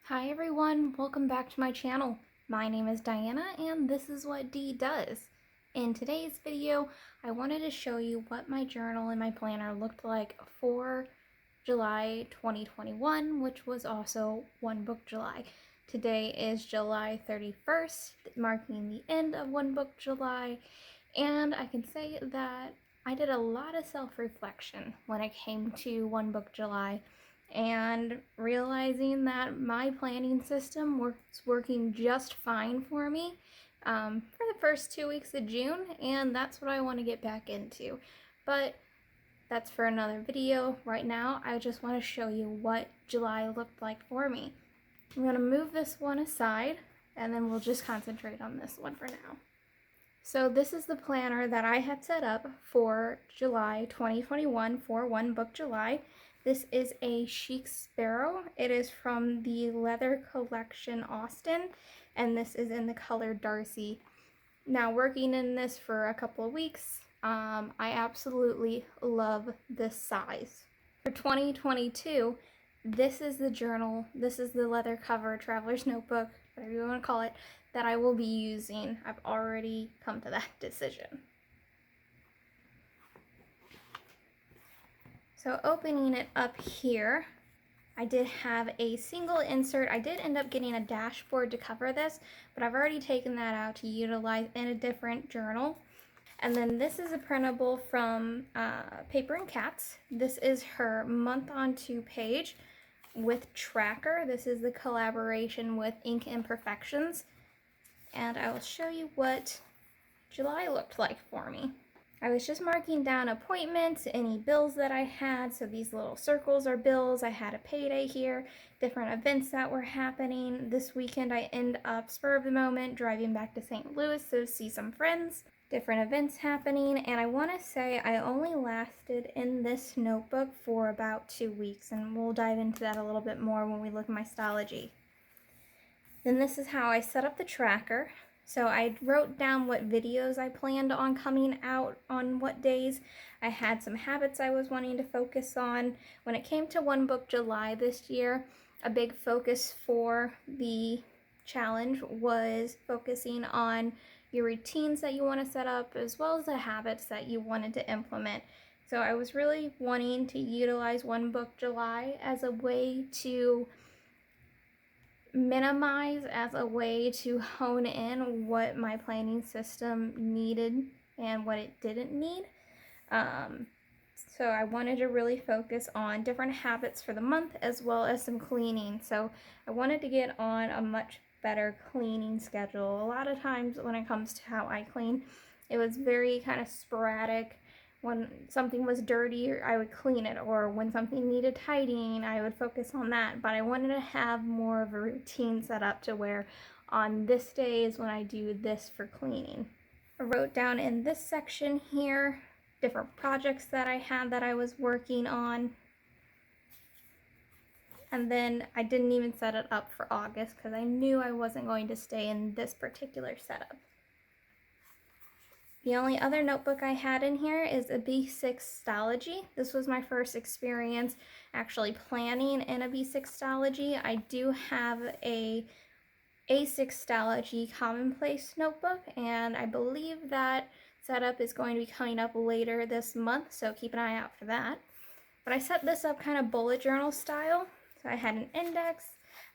Hi everyone, welcome back to my channel. My name is Diana and this is what Dee does. In today's video, I wanted to show you what my journal and my planner looked like for July 2021, which was also One Book July. Today is July 31st, marking the end of One Book July, and I can say that I did a lot of self-reflection when it came to One Book July and realizing that my planning system was working just fine for me for the first 2 weeks of June, and that's what I want to get back into. But that's for another video. Right now, I just want to show you what July looked like for me. I'm going to move this one aside, and then we'll just concentrate on this one for now. So this is the planner that I had set up for July 2021 for One Book July. This is a chic sparrow. It is from the Leather Collection Austin, and this is in the color Darcy. Now, working in this for a couple of weeks, I absolutely love this size. For 2022, this is the journal, this is the leather cover traveler's notebook, whatever you want to call it, that I will be using. I've already come to that decision. So opening it up here, I did have a single insert. I did end up getting a dashboard to cover this, but I've already taken that out to utilize in a different journal. And then this is a printable from Paper and Cats. This is her month on 2 page with tracker. This is the collaboration with Ink Imperfections. And I will show you what July looked like for me. I was just marking down appointments, any bills that I had. So these little circles are bills. I had a payday here, different events that were happening. This weekend I end up, spur of the moment, driving back to St. Louis to see some friends, different events happening. And I want to say I only lasted in this notebook for about 2 weeks, and we'll dive into that a little bit more when we look at my Stalogy. Then this is how I set up the tracker. So I wrote down what videos I planned on coming out on what days. I had some habits I was wanting to focus on. When it came to One Book July this year, a big focus for the challenge was focusing on your routines that you want to set up, as well as the habits that you wanted to implement. So I was really wanting to utilize One Book July as a way to minimize, as a way to hone in what my planning system needed and what it didn't need. So I wanted to really focus on different habits for the month, as well as some cleaning. So I wanted to get on a much better cleaning schedule. A lot of times when it comes to how I clean, it was very kind of sporadic. When something was dirty, I would clean it, or when something needed tidying, I would focus on that. But I wanted to have more of a routine set up to where on this day is when I do this for cleaning. I wrote down in this section here different projects that I had that I was working on. And then I didn't even set it up for August because I knew I wasn't going to stay in this particular setup. The only other notebook I had in here is a B6 Stalogy. This was my first experience actually planning in a B6 Stalogy. I do have a A6 Stalogy Commonplace notebook, and I believe that setup is going to be coming up later this month, so keep an eye out for that. But I set this up kind of bullet journal style. So I had an index.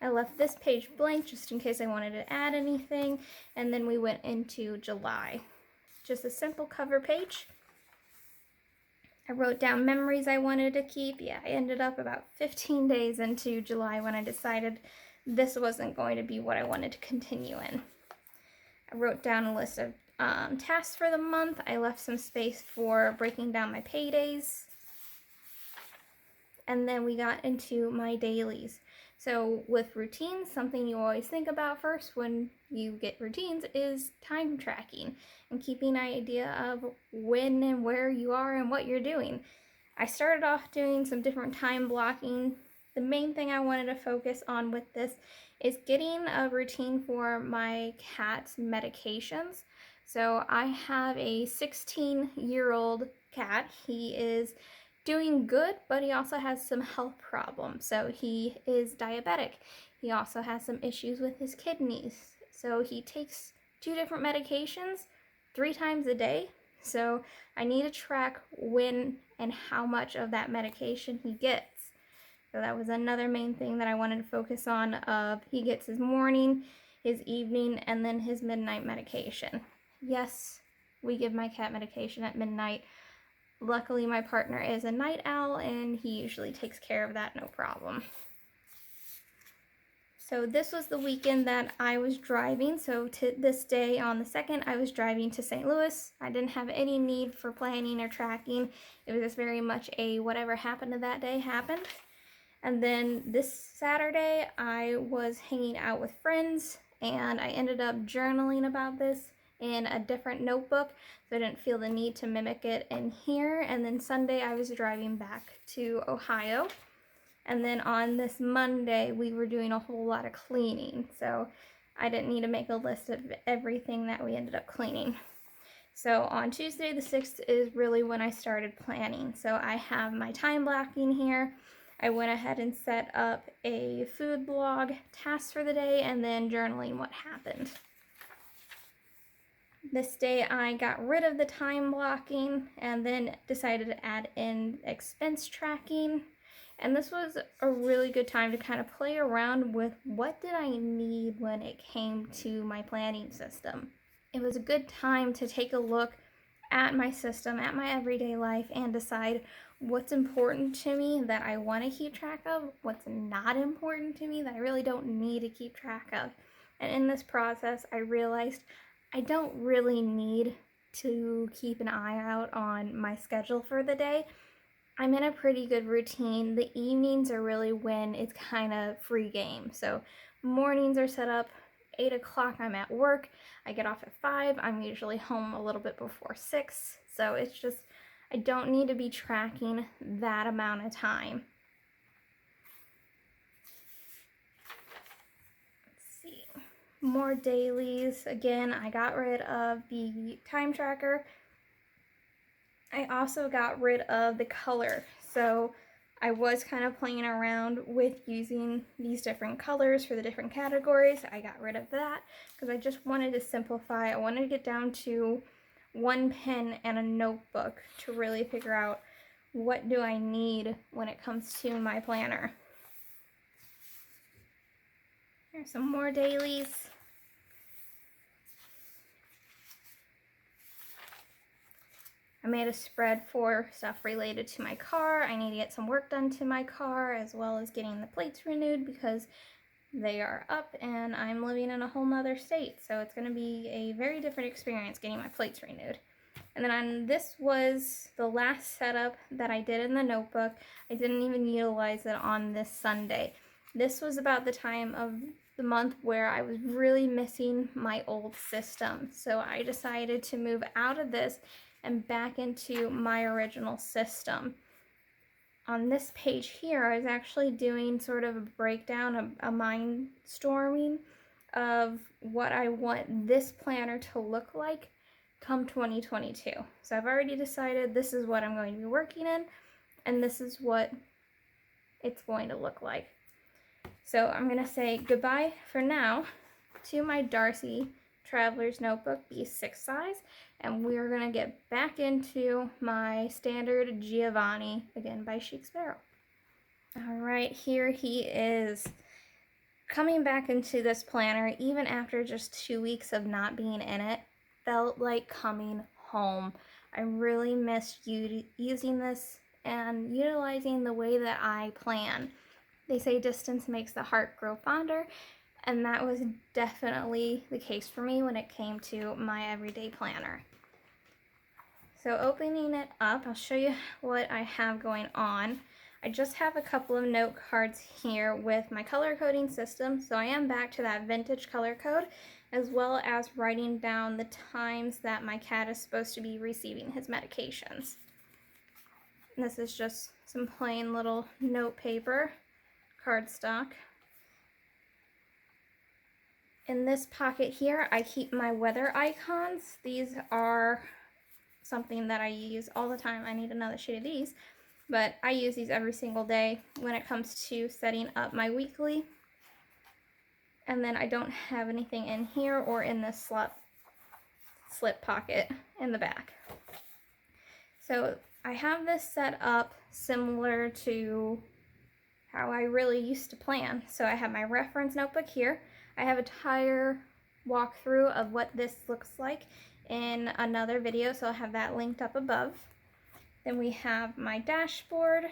I left this page blank just in case I wanted to add anything, and then we went into July. Just a simple cover page. I wrote down memories I wanted to keep. Yeah, I ended up about 15 days into July when I decided this wasn't going to be what I wanted to continue in. I wrote down a list of tasks for the month. I left some space for breaking down my paydays. And then we got into my dailies. So with routines, something you always think about first when you get routines is time tracking and keeping an idea of when and where you are and what you're doing. I started off doing some different time blocking. The main thing I wanted to focus on with this is getting a routine for my cat's medications. So I have a 16-year-old cat. He is doing good, but he also has some health problems. So he is diabetic. He also has some issues with his kidneys. So he takes 2 different medications 3 times a day. So I need to track when and how much of that medication he gets. So that was another main thing that I wanted to focus on. He gets his morning, his evening, and then his midnight medication. Yes, we give my cat medication at midnight. Luckily, my partner is a night owl, and he usually takes care of that, no problem. So this was the weekend that I was driving. So to this day, on the 2nd, I was driving to St. Louis. I didn't have any need for planning or tracking. It was just very much a whatever happened to that day happened. And then this Saturday, I was hanging out with friends, and I ended up journaling about this in a different notebook, so I didn't feel the need to mimic it in here. And then Sunday, I was driving back to Ohio. And then on this Monday, we were doing a whole lot of cleaning, so I didn't need to make a list of everything that we ended up cleaning. So on Tuesday the 6th is really when I started planning. So I have my time blocking here. I went ahead and set up a food blog task for the day and then journaling what happened. This day I got rid of the time blocking and then decided to add in expense tracking. And this was a really good time to kind of play around with what did I need when it came to my planning system. It was a good time to take a look at my system, at my everyday life, and decide what's important to me that I want to keep track of, what's not important to me that I really don't need to keep track of. And in this process, I realized I don't really need to keep an eye out on my schedule for the day. I'm in a pretty good routine. The evenings are really when it's kind of free game. So mornings are set up 8 o'clock, I'm at work. I get off at 5. I'm usually home a little bit before 6. So it's just, I don't need to be tracking that amount of time. Let's see. More dailies. Again, I got rid of the time tracker. I also got rid of the color. So I was kind of playing around with using these different colors for the different categories. I got rid of that because I just wanted to simplify. I wanted to get down to one pen and a notebook to really figure out what do I need when it comes to my planner. Here's some more dailies. I made a spread for stuff related to my car. I need to get some work done to my car, as well as getting the plates renewed because they are up and I'm living in a whole nother state. So it's going to be a very different experience getting my plates renewed. And then this was the last setup that I did in the notebook. I didn't even utilize it on this Sunday. This was about the time of the month where I was really missing my old system. So I decided to move out of this and back into my original system. On this page here, I was actually doing sort of a breakdown, a mind storming of what I want this planner to look like come 2022. So I've already decided this is what I'm going to be working in, and this is what it's going to look like. So I'm going to say goodbye for now to my Darcy Traveler's Notebook B6 size, and we're going to get back into my standard Giovanni, again by Chic Sparrow. Alright, here he is. Coming back into this planner, even after just 2 weeks of not being in it, felt like coming home. I really missed using this and utilizing the way that I plan. They say distance makes the heart grow fonder, and that was definitely the case for me when it came to my everyday planner. So opening it up, I'll show you what I have going on. I just have a couple of note cards here with my color coding system, so I am back to that vintage color code, as well as writing down the times that my cat is supposed to be receiving his medications. And this is just some plain little note paper, cardstock. In this pocket here, I keep my weather icons. These are something that I use all the time. I need another sheet of these. but I use these every single day when it comes to setting up my weekly. And then I don't have anything in here or in this slip pocket in the back. So I have this set up similar to how I really used to plan. So I have my reference notebook here. I have a entire walkthrough of what this looks like in another video, so I'll have that linked up above. Then we have my dashboard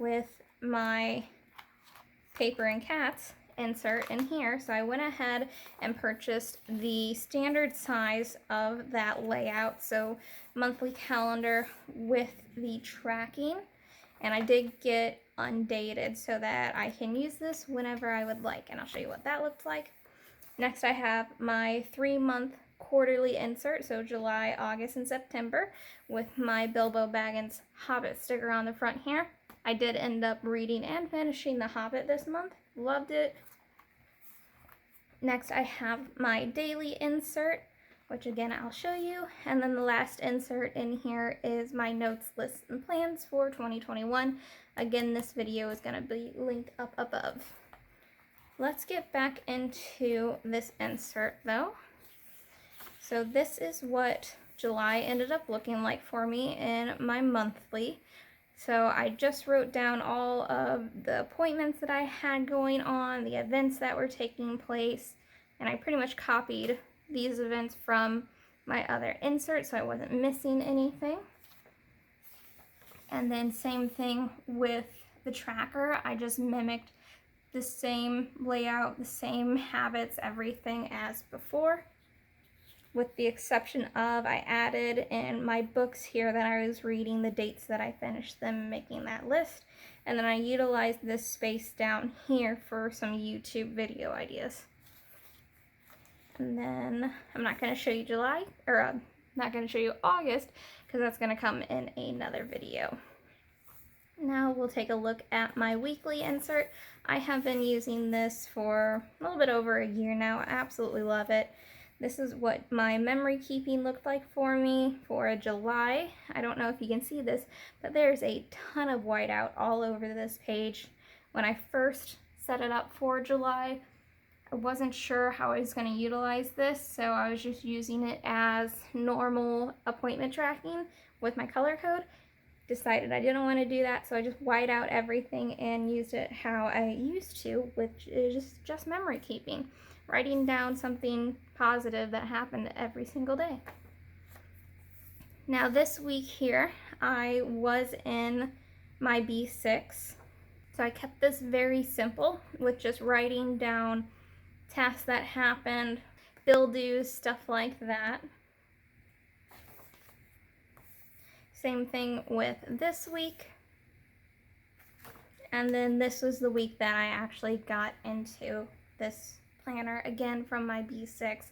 with my paper and cats insert in here. So I went ahead and purchased the standard size of that layout, so monthly calendar with the tracking, and I did get undated so that I can use this whenever I would like, and I'll show you what that looks like. Next I have my 3-month quarterly insert, so July, August, and September, with my Bilbo Baggins Hobbit sticker on the front here. I did end up reading and finishing The Hobbit this month. Loved it. Next I have my daily insert, which again I'll show you. And then the last insert in here is my notes, lists, and plans for 2021. Again, this video is going to be linked up above. Let's get back into this insert though. So this is what July ended up looking like for me in my monthly. So I just wrote down all of the appointments that I had going on, the events that were taking place, and I pretty much copied these events from my other insert so I wasn't missing anything. And then same thing with the tracker. I just mimicked the same layout, the same habits, everything as before, with the exception of I added in my books here that I was reading the dates that I finished them, making that list, and then I utilized this space down here for some YouTube video ideas. And then I'm not going to show you July, or I'm not going to show you August, because that's going to come in another video. Now we'll take a look at my weekly insert. I have been using this for a little bit over a year now. I absolutely love it. This is what my memory keeping looked like for me for July. I don't know if you can see this, but there's a ton of whiteout all over this page. When I first set it up for July, I wasn't sure how I was going to utilize this, so I was just using it as normal appointment tracking with my color code. Decided I didn't want to do that, so I just white out everything and used it how I used to, which is just memory keeping. Writing down something positive that happened every single day. Now this week here, I was in my B6, so I kept this very simple with just writing down tasks that happened, bill dues, stuff like that. Same thing with this week. And then this was the week that I actually got into this planner again from my B6.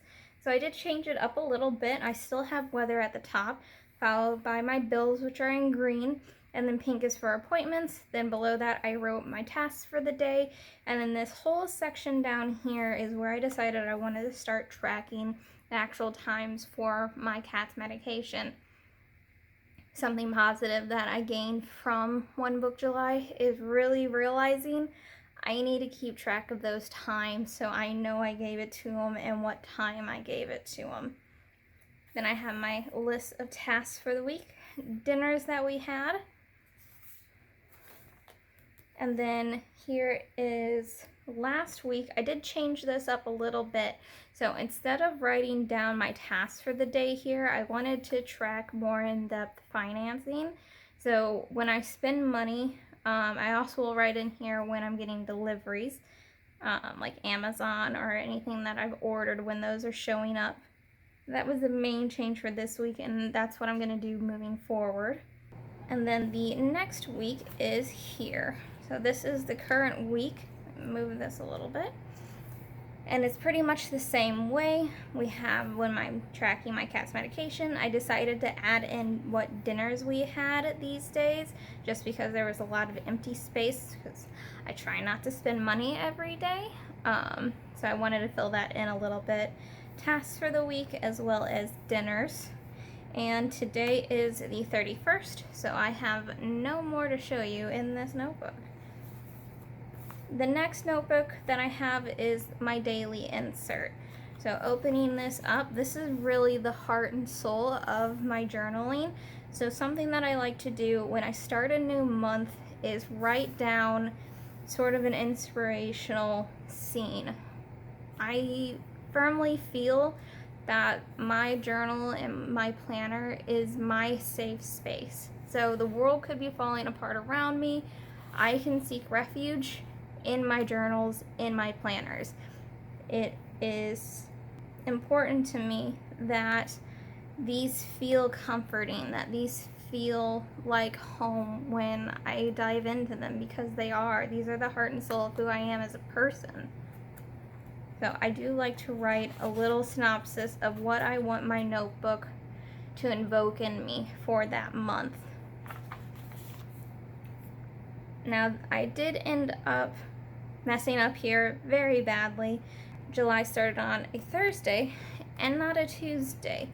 So I did change it up a little bit. I still have weather at the top, followed by my bills, which are in green, and then pink is for appointments. Then below that I wrote my tasks for the day, and then this whole section down here is where I decided I wanted to start tracking the actual times for my cat's medication. Something positive that I gained from One Book July is really realizing I need to keep track of those times so I know I gave it to them and what time I gave it to them. Then I have my list of tasks for the week, dinners that we had, and then here is last week. I did change this up a little bit. So instead of writing down my tasks for the day here, I wanted to track more in-depth financing. So when I spend money, I also will write in here when I'm getting deliveries, like Amazon or anything that I've ordered, when those are showing up. That was the main change for this week, and that's what I'm going to do moving forward. And then the next week is here. So this is the current week. Move this a little bit. And it's pretty much the same way. We have, when I'm tracking my cat's medication, I decided to add in what dinners we had these days, just because there was a lot of empty space, because I try not to spend money every day. So I wanted to fill that in a little bit. Tasks for the week as well as dinners. And today is the 31st, so I have no more to show you in this notebook. The next notebook that I have is my daily insert. So opening this up, this is really the heart and soul of my journaling. So something that I like to do when I start a new month is write down sort of an inspirational scene. I firmly feel that my journal and my planner is my safe space. So the world could be falling apart around me. I can seek refuge in my journals, in my planners. It is important to me that these feel comforting, that these feel like home when I dive into them, because they are. These are the heart and soul of who I am as a person. So I do like to write a little synopsis of what I want my notebook to invoke in me for that month. Now, I did end up messing up here very badly. July started on a Thursday and not a Tuesday,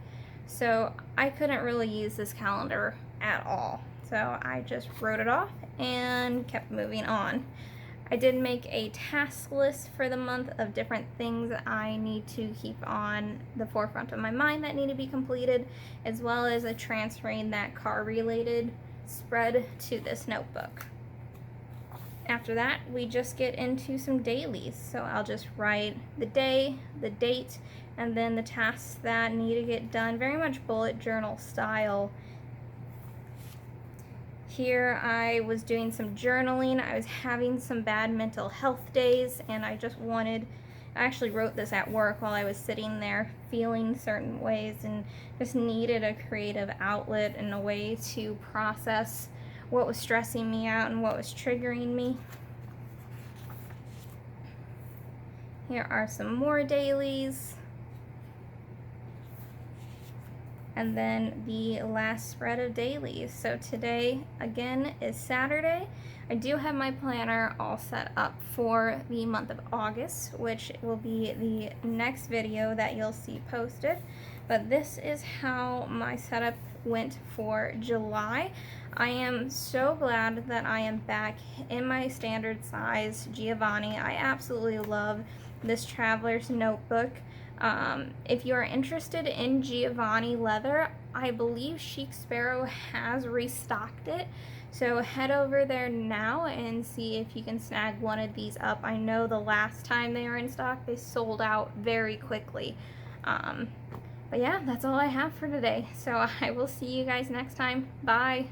so I couldn't really use this calendar at all. So I just wrote it off and kept moving on. I did make a task list for the month of different things I need to keep on the forefront of my mind that need to be completed, as well as transferring that car-related spread to this notebook. After that, we just get into some dailies. So I'll just write the day, the date, and then the tasks that need to get done, very much bullet journal style. Here I was doing some journaling. I was having some bad mental health days, and I actually wrote this at work while I was sitting there feeling certain ways and just needed a creative outlet and a way to process what was stressing me out and what was triggering me. Here are some more dailies. And then the last spread of dailies. So today, again, is Saturday. I do have my planner all set up for the month of August, which will be the next video that you'll see posted. But this is how my setup went for July. I am so glad that I am back in my standard size Giovanni. I absolutely love this traveler's notebook. If you are interested in Giovanni leather, I believe Chic Sparrow has restocked it. So head over there now and see if you can snag one of these up. I know the last time they were in stock, they sold out very quickly. But yeah, that's all I have for today. So I will see you guys next time. Bye.